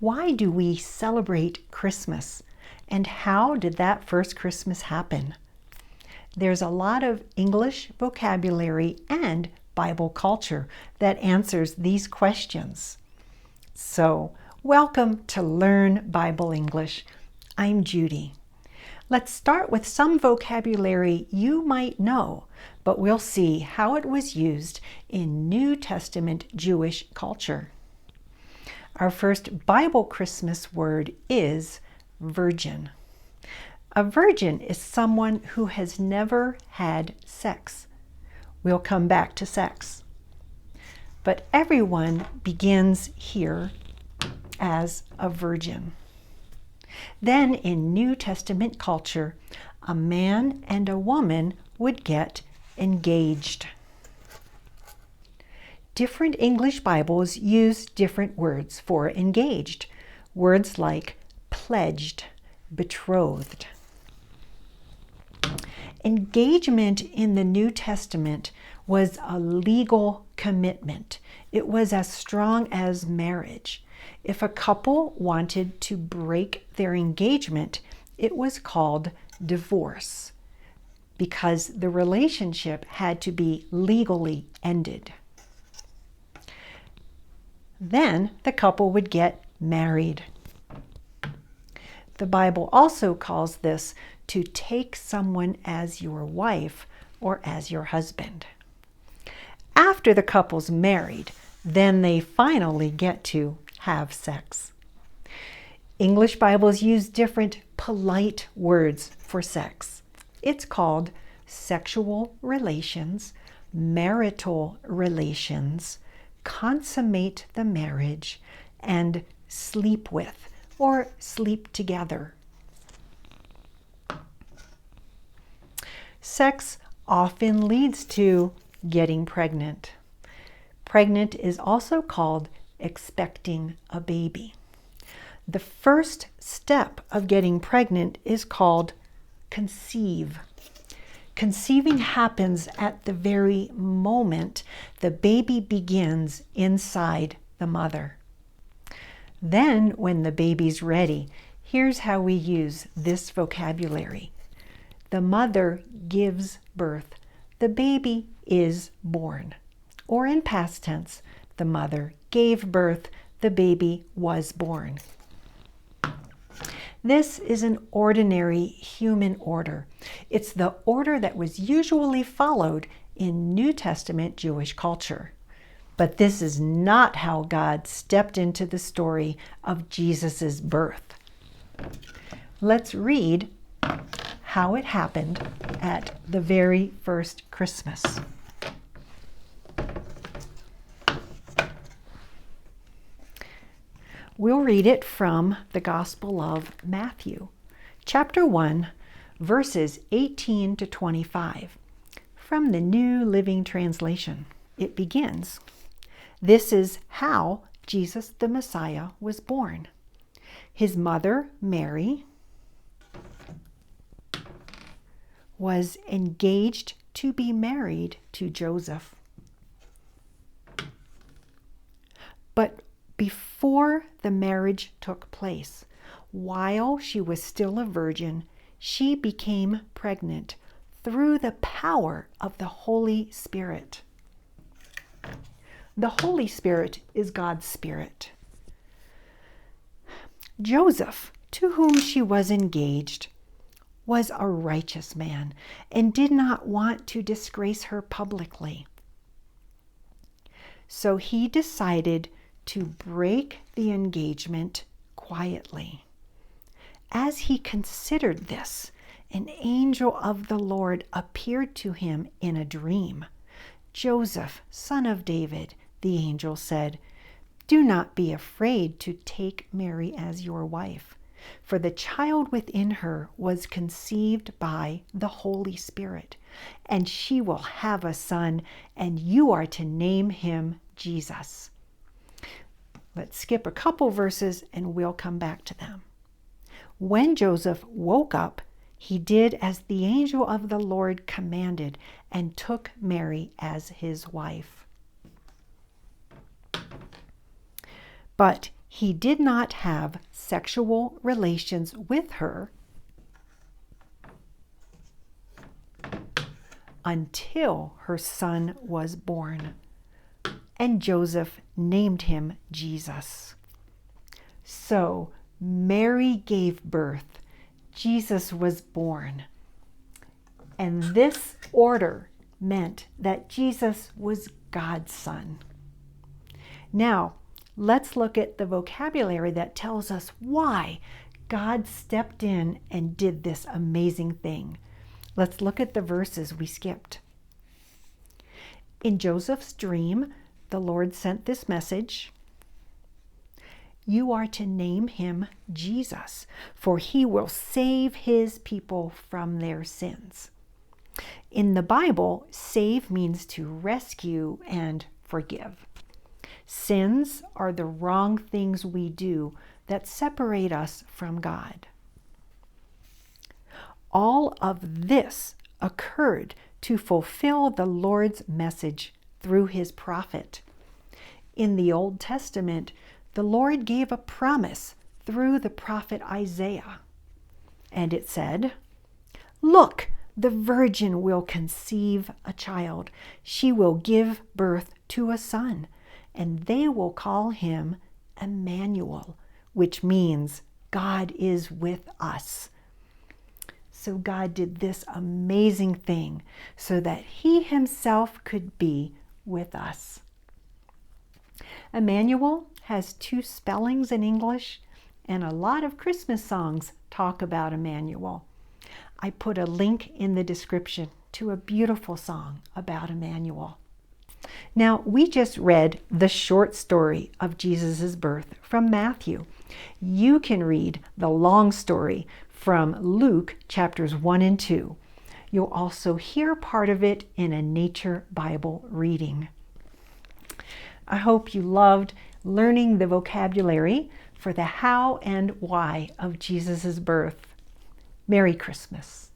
Why do we celebrate Christmas? And how did that first Christmas happen? There's a lot of English vocabulary and Bible culture that answers these questions. So, welcome to Learn Bible English. I'm Judy. Let's start with some vocabulary you might know, but we'll see how it was used in New Testament Jewish culture. Our first Bible Christmas word is virgin. A virgin is someone who has never had sex. We'll come back to sex. But everyone begins here as a virgin. Then in New Testament culture, a man and a woman would get engaged. Different English Bibles use different words for engaged. Words like pledged, betrothed. Engagement in the New Testament was a legal commitment. It was as strong as marriage. If a couple wanted to break their engagement, it was called divorce because the relationship had to be legally ended. Then the couple would get married. The Bible also calls this to take someone as your wife or as your husband. After the couple's married, then they finally get to have sex. English Bibles use different polite words for sex. It's called sexual relations, marital relations, consummate the marriage, and sleep with or sleep together. Sex often leads to getting pregnant. Pregnant is also called expecting a baby. The first step of getting pregnant is called conceive. Conceiving happens at the very moment the baby begins inside the mother. Then, when the baby's ready, here's how we use this vocabulary. The mother gives birth. The baby is born. Or in past tense, the mother gave birth. The baby was born. This is an ordinary human order. It's the order that was usually followed in New Testament Jewish culture. But this is not how God stepped into the story of Jesus' birth. Let's read how it happened at the very first Christmas. We'll read it from the Gospel of Matthew, chapter 1, verses 18 to 25, from the New Living Translation. It begins, "This is how Jesus the Messiah was born. His mother, Mary, was engaged to be married to Joseph. But before the marriage took place, while she was still a virgin, she became pregnant through the power of the Holy Spirit." The Holy Spirit is God's Spirit. Joseph, to whom she was engaged, was a righteous man and did not want to disgrace her publicly. So he decided to break the engagement quietly. As he considered this, an angel of the Lord appeared to him in a dream. "Joseph, son of David," the angel said, "do not be afraid to take Mary as your wife, for the child within her was conceived by the Holy Spirit, and she will have a son, and you are to name him Jesus." Let's skip a couple verses and we'll come back to them. When Joseph woke up, he did as the angel of the Lord commanded and took Mary as his wife. But He did not have sexual relations with her until her son was born, and Joseph named him Jesus. So Mary gave birth, Jesus was born, and this order meant that Jesus was God's son. Now, let's look at the vocabulary that tells us why God stepped in and did this amazing thing. Let's look at the verses we skipped. In Joseph's dream, the Lord sent this message: "You are to name him Jesus, for he will save his people from their sins." In the Bible, save means to rescue and forgive. Sins are the wrong things we do that separate us from God. All of this occurred to fulfill the Lord's message through his prophet. In the Old Testament, the Lord gave a promise through the prophet Isaiah. And it said, "Look, the virgin will conceive a child. She will give birth to a son, and they will call him Emmanuel," which means God is with us. So God did this amazing thing so that he himself could be with us. Emmanuel has 2 spellings in English, and a lot of Christmas songs talk about Emmanuel. I put a link in the description to a beautiful song about Emmanuel. Now, we just read the short story of Jesus' birth from Matthew. You can read the long story from Luke chapters 1 and 2. You'll also hear part of it in a Nature Bible reading. I hope you loved learning the vocabulary for the how and why of Jesus' birth. Merry Christmas.